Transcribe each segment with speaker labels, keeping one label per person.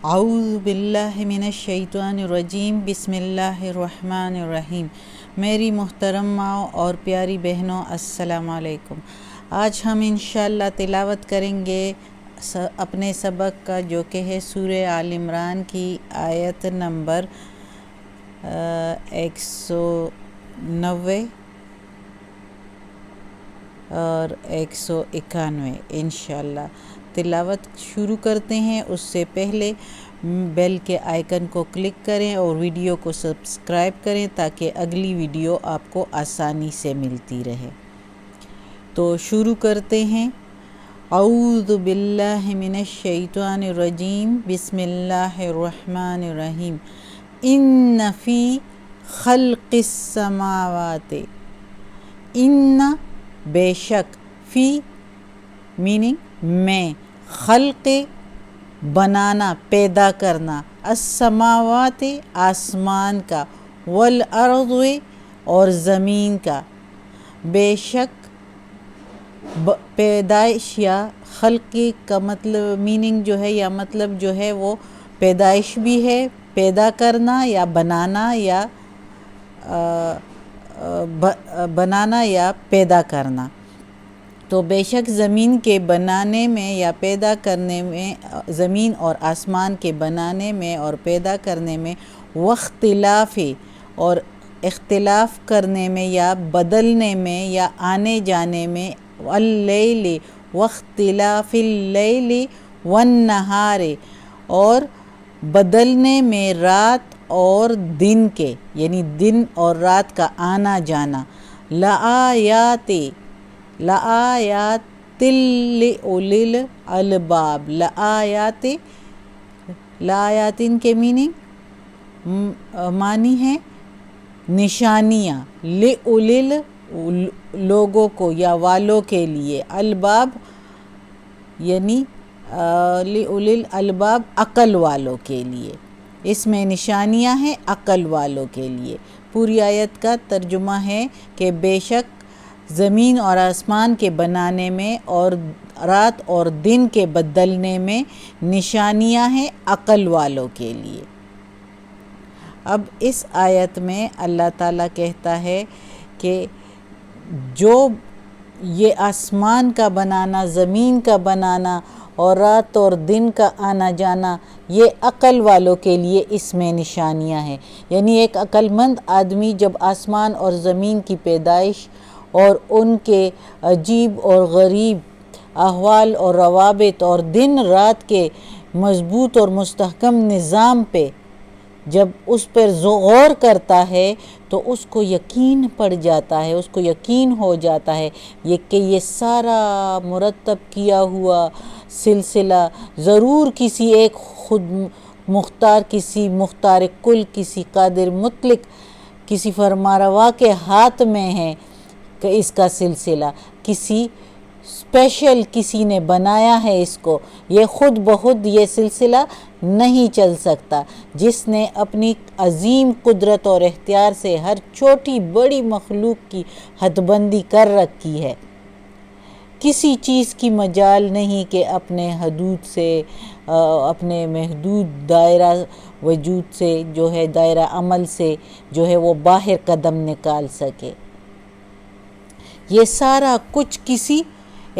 Speaker 1: اعوذ باللہ من الشیطان الرجیم بسم اللہ الرحمن الرحیم۔ میری محترم ماؤں اور پیاری بہنوں، السلام علیکم۔ آج ہم انشاءاللہ تلاوت کریں گے اپنے سبق کا، جو کہ ہے سورہ آل عمران کی آیت نمبر 190 اور 191 انشاءاللہ۔ تلاوت شروع کرتے ہیں، اس سے پہلے بیل کے آئیکن کو کلک کریں اور ویڈیو کو سبسکرائب کریں تاکہ اگلی ویڈیو آپ کو آسانی سے ملتی رہے۔ تو شروع کرتے ہیں۔ اعوذ باللہ من الشیطان الرجیم بسم اللہ الرحمن الرحیم۔ ان فی خلق السماوات، ان بے شک، فی میننگ میں، خلق بنانا، پیدا کرنا، السماوات آسمان کا، والارض اور زمین کا، بے شک پیدائش یا خلقی کا مطلب میننگ جو ہے یا مطلب جو ہے وہ پیدائش بھی ہے، پیدا کرنا یا بنانا یا پیدا کرنا۔ تو بے شک زمین کے بنانے میں یا پیدا کرنے میں، زمین اور آسمان کے بنانے میں اور پیدا کرنے میں، واختلاف اور اختلاف کرنے میں یا بدلنے میں یا آنے جانے میں، اللیل واختلاف اللیل والنہار اور بدلنے میں رات اور دن کے، یعنی دن اور رات کا آنا جانا، لآیات لأولی الالباب، لآیاتن کے میننگ معنی ہے نشانیاں، لأولی لوگوں کو یا والوں کے لیے، الباب یعنی لأولی الالباب عقل والوں کے لیے، اس میں نشانیاں ہیں عقل والوں کے لیے۔ پوری آیت کا ترجمہ ہے کہ بے شک زمین اور آسمان کے بنانے میں اور رات اور دن کے بدلنے میں نشانیاں ہیں عقل والوں کے لیے۔ اب اس آیت میں اللہ تعالیٰ کہتا ہے کہ جو یہ آسمان کا بنانا، زمین کا بنانا اور رات اور دن کا آنا جانا، یہ عقل والوں کے لیے اس میں نشانیاں ہیں۔ یعنی ایک عقل مند آدمی جب آسمان اور زمین کی پیدائش اور ان کے عجیب اور غریب احوال اور روابط اور دن رات کے مضبوط اور مستحکم نظام پہ جب اس پر غور کرتا ہے تو اس کو یقین پڑ جاتا ہے، اس کو یقین ہو جاتا ہے کہ یہ سارا مرتب کیا ہوا سلسلہ ضرور کسی ایک خود مختار، کسی مختار کل، کسی قادر مطلق، کسی فرمانروا کے ہاتھ میں ہے کہ اس کا سلسلہ کسی اسپیشل کسی نے بنایا ہے اس کو، یہ خود بخود یہ سلسلہ نہیں چل سکتا، جس نے اپنی عظیم قدرت اور اختیار سے ہر چھوٹی بڑی مخلوق کی حد بندی کر رکھی ہے۔ کسی چیز کی مجال نہیں کہ اپنے حدود سے، اپنے محدود دائرہ وجود سے جو ہے، دائرہ عمل سے جو ہے وہ باہر قدم نکال سکے۔ یہ سارا کچھ کسی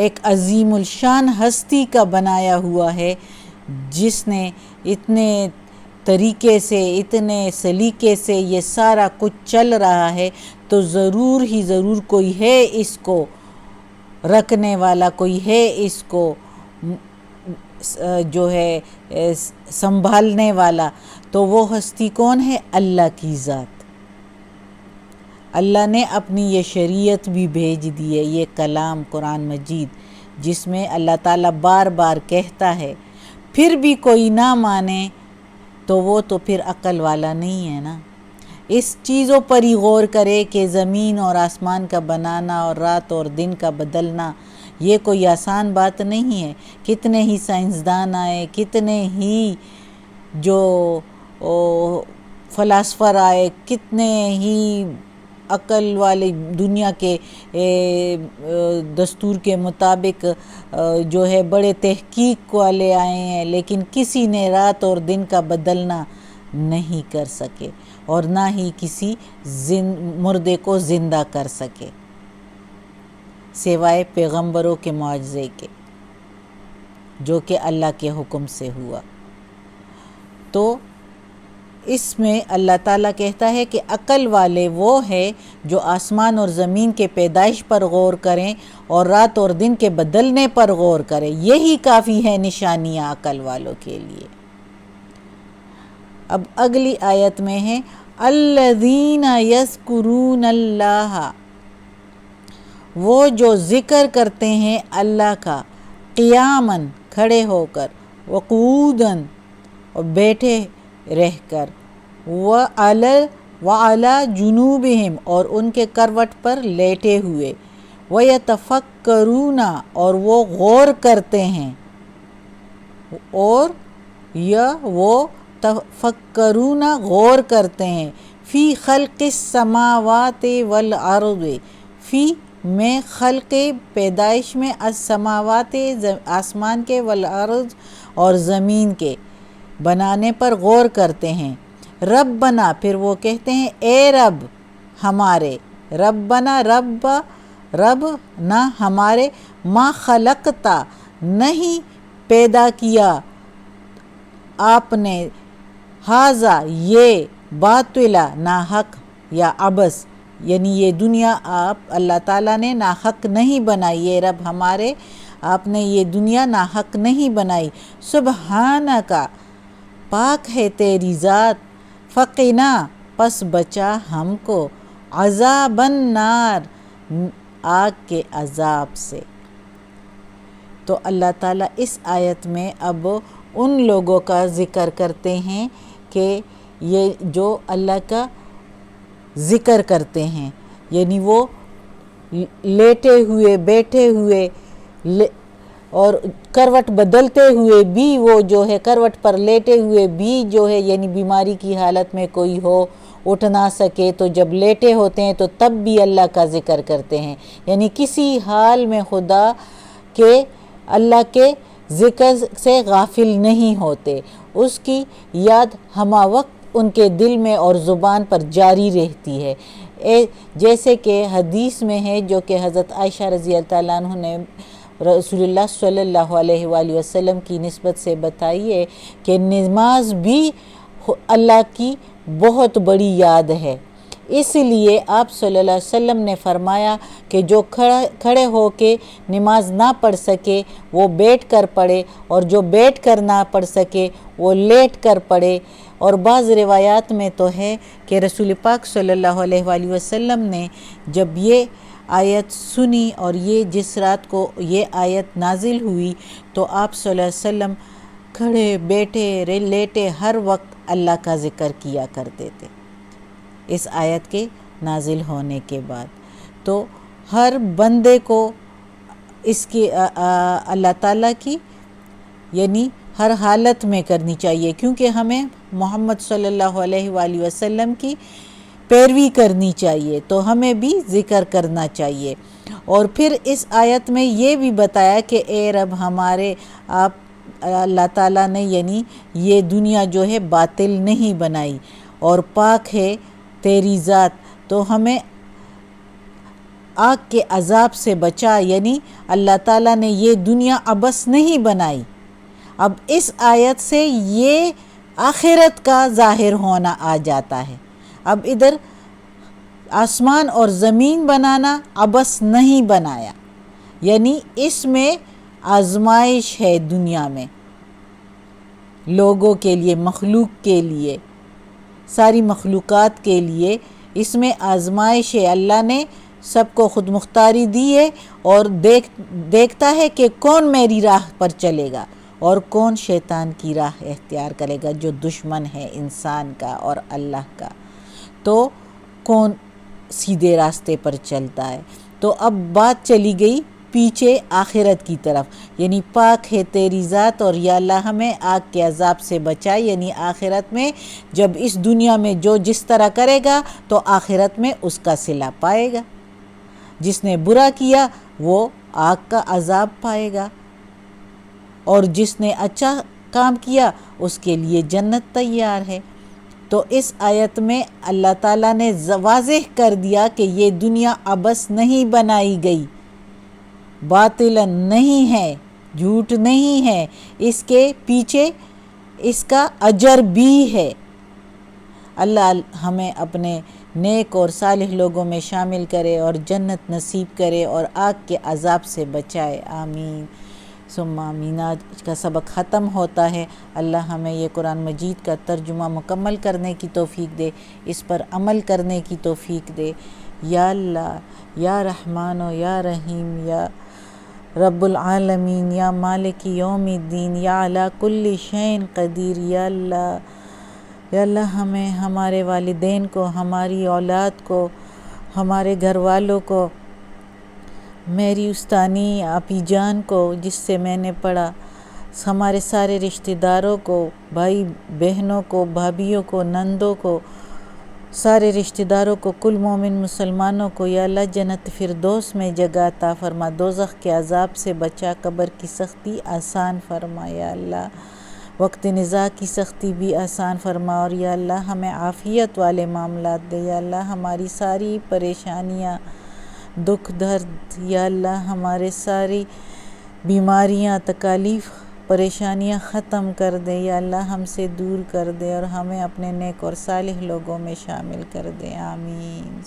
Speaker 1: ایک عظیم الشان ہستی کا بنایا ہوا ہے، جس نے اتنے طریقے سے، اتنے سلیقے سے یہ سارا کچھ چل رہا ہے، تو ضرور ہی ضرور کوئی ہے اس کو رکھنے والا، کوئی ہے اس کو جو ہے سنبھالنے والا۔ تو وہ ہستی کون ہے؟ اللہ کی ذات۔ اللہ نے اپنی یہ شریعت بھی بھیج دی ہے، یہ کلام قرآن مجید، جس میں اللہ تعالیٰ بار بار کہتا ہے، پھر بھی کوئی نہ مانے تو وہ تو پھر عقل والا نہیں ہے نا۔ اس چیزوں پر ہی غور کرے کہ زمین اور آسمان کا بنانا اور رات اور دن کا بدلنا یہ کوئی آسان بات نہیں ہے۔ کتنے ہی سائنسدان آئے، کتنے ہی جو فلاسفر آئے، کتنے ہی عقل والے دنیا کے دستور کے مطابق جو ہے بڑے تحقیق والے آئے ہیں، لیکن کسی نے رات اور دن کا بدلنا نہیں کر سکے اور نہ ہی کسی مردے کو زندہ کر سکے سوائے پیغمبروں کے معجزے کے، جو کہ اللہ کے حکم سے ہوا۔ تو اس میں اللہ تعالیٰ کہتا ہے کہ عقل والے وہ ہے جو آسمان اور زمین کے پیدائش پر غور کریں اور رات اور دن کے بدلنے پر غور کریں، یہی کافی ہے نشانیاں عقل والوں کے لیے۔ اب اگلی آیت میں ہے الذین یذکرون اللہ، وہ جو ذکر کرتے ہیں اللہ کا، قیاماً کھڑے ہو کر، وقعوداً اور بیٹھے رہ کر، وعلی جنوبہم اور ان کے کروٹ پر لیٹے ہوئے، ویتفکرون اور وہ غور کرتے ہیں، اور وہ تفکرون غور کرتے ہیں، فی خلق السماوات والارض، فی میں خلق پیدائش میں، السماوات آسمان کے، والارض اور زمین کے بنانے پر غور کرتے ہیں۔ ربنا پھر وہ کہتے ہیں اے رب ہمارے، ربنا رب نہ ہمارے، ما خلقتا نہیں پیدا کیا آپ نے، ھذا یہ، باطلا ناحق یا عبث، یعنی یہ دنیا آپ اللہ تعالیٰ نے ناحق نہیں بنائی، یہ رب ہمارے آپ نے یہ دنیا ناحق نہیں بنائی، سبحانکا پاک ہے تیری ذات، فقنا پس بچا ہم کو، عذاب النار آگ کے عذاب سے۔ تو اللہ تعالیٰ اس آیت میں اب ان لوگوں کا ذکر کرتے ہیں کہ یہ جو اللہ کا ذکر کرتے ہیں، یعنی وہ لیٹے ہوئے، بیٹھے ہوئے اور کروٹ بدلتے ہوئے بھی، وہ جو ہے کروٹ پر لیٹے ہوئے بھی جو ہے، یعنی بیماری کی حالت میں کوئی ہو اٹھ نہ سکے تو جب لیٹے ہوتے ہیں تو تب بھی اللہ کا ذکر کرتے ہیں، یعنی کسی حال میں خدا کے اللہ کے ذکر سے غافل نہیں ہوتے، اس کی یاد ہمہ وقت ان کے دل میں اور زبان پر جاری رہتی ہے، جیسے کہ حدیث میں ہے جو کہ حضرت عائشہ رضی اللہ تعالیٰ عنہ نے رسول اللہ صلی اللہ علیہ وآلہ وسلم کی نسبت سے بتائی ہے کہ نماز بھی اللہ کی بہت بڑی یاد ہے، اس لیے آپ صلی اللہ علیہ وسلم نے فرمایا کہ جو کھڑے ہو کے نماز نہ پڑھ سکے وہ بیٹھ کر پڑھے، اور جو بیٹھ کر نہ پڑھ سکے وہ لیٹ کر پڑھے۔ اور بعض روایات میں تو ہے کہ رسول پاک صلی اللہ علیہ وآلہ وسلم نے جب یہ آیت سنی اور یہ جس رات کو یہ آیت نازل ہوئی تو آپ صلی اللہ علیہ وسلم کھڑے بیٹھے لیٹے ہر وقت اللہ کا ذکر کیا کرتے تھے اس آیت کے نازل ہونے کے بعد۔ تو ہر بندے کو اس کی اللہ تعالیٰ کی یعنی ہر حالت میں کرنی چاہیے، کیونکہ ہمیں محمد صلی اللہ علیہ وآلہ وسلم کی پیروی کرنی چاہیے، تو ہمیں بھی ذکر کرنا چاہیے۔ اور پھر اس آیت میں یہ بھی بتایا کہ اے رب ہمارے، آپ اللہ تعالیٰ نے یعنی یہ دنیا جو ہے باطل نہیں بنائی اور پاک ہے تیری ذات، تو ہمیں آگ کے عذاب سے بچا، یعنی اللہ تعالیٰ نے یہ دنیا عبث نہیں بنائی۔ اب اس آیت سے یہ آخرت کا ظاہر ہونا آ جاتا ہے، اب ادھر آسمان اور زمین بنانا عبث نہیں بنایا، یعنی اس میں آزمائش ہے دنیا میں لوگوں کے لیے، مخلوق کے لیے، ساری مخلوقات کے لیے اس میں آزمائش ہے۔ اللہ نے سب کو خود مختاری دی ہے اور دیکھتا ہے کہ کون میری راہ پر چلے گا اور کون شیطان کی راہ اختیار کرے گا، جو دشمن ہے انسان کا اور اللہ کا، تو کون سیدھے راستے پر چلتا ہے۔ تو اب بات چلی گئی پیچھے آخرت کی طرف، یعنی پاک ہے تیری ذات اور یا اللہ ہمیں آگ کے عذاب سے بچائے، یعنی آخرت میں جب اس دنیا میں جو جس طرح کرے گا تو آخرت میں اس کا صلہ پائے گا، جس نے برا کیا وہ آگ کا عذاب پائے گا، اور جس نے اچھا کام کیا اس کے لیے جنت تیار ہے۔ تو اس آیت میں اللہ تعالیٰ نے واضح کر دیا کہ یہ دنیا عبث نہیں بنائی گئی، باطل نہیں ہے، جھوٹ نہیں ہے، اس کے پیچھے اس کا اجر بھی ہے۔ اللہ ہمیں اپنے نیک اور صالح لوگوں میں شامل کرے اور جنت نصیب کرے اور آگ کے عذاب سے بچائے، آمین ثم آمین۔ آج کا سبق ختم ہوتا ہے۔ اللہ ہمیں یہ قرآن مجید کا ترجمہ مکمل کرنے کی توفیق دے، اس پر عمل کرنے کی توفیق دے۔ یا اللہ، یا رحمان و یا رحیم، یا رب العالمین، یا مالک یوم الدین، یا علی کل شیء قدیر، یا اللہ ہمیں، ہمارے والدین کو، ہماری اولاد کو، ہمارے گھر والوں کو، میری استانی آپی جان کو جس سے میں نے پڑھا، ہمارے سارے رشتہ داروں کو، بھائی بہنوں کو، بھابھیوں کو، نندوں کو، سارے رشتہ داروں کو، کل مومن مسلمانوں کو یا اللہ جنت فردوس میں جگہ عطا فرما، دوزخ کے عذاب سے بچا، قبر کی سختی آسان فرما یا اللہ، وقت نزاع کی سختی بھی آسان فرما، اور یا اللہ ہمیں عافیت والے معاملات دے یا اللہ، ہماری ساری پریشانیاں، دکھ درد یا اللہ، ہمارے ساری بیماریاں، تکالیف، پریشانیاں ختم کر دے یا اللہ، ہم سے دور کر دے اور ہمیں اپنے نیک اور صالح لوگوں میں شامل کر دے، آمین۔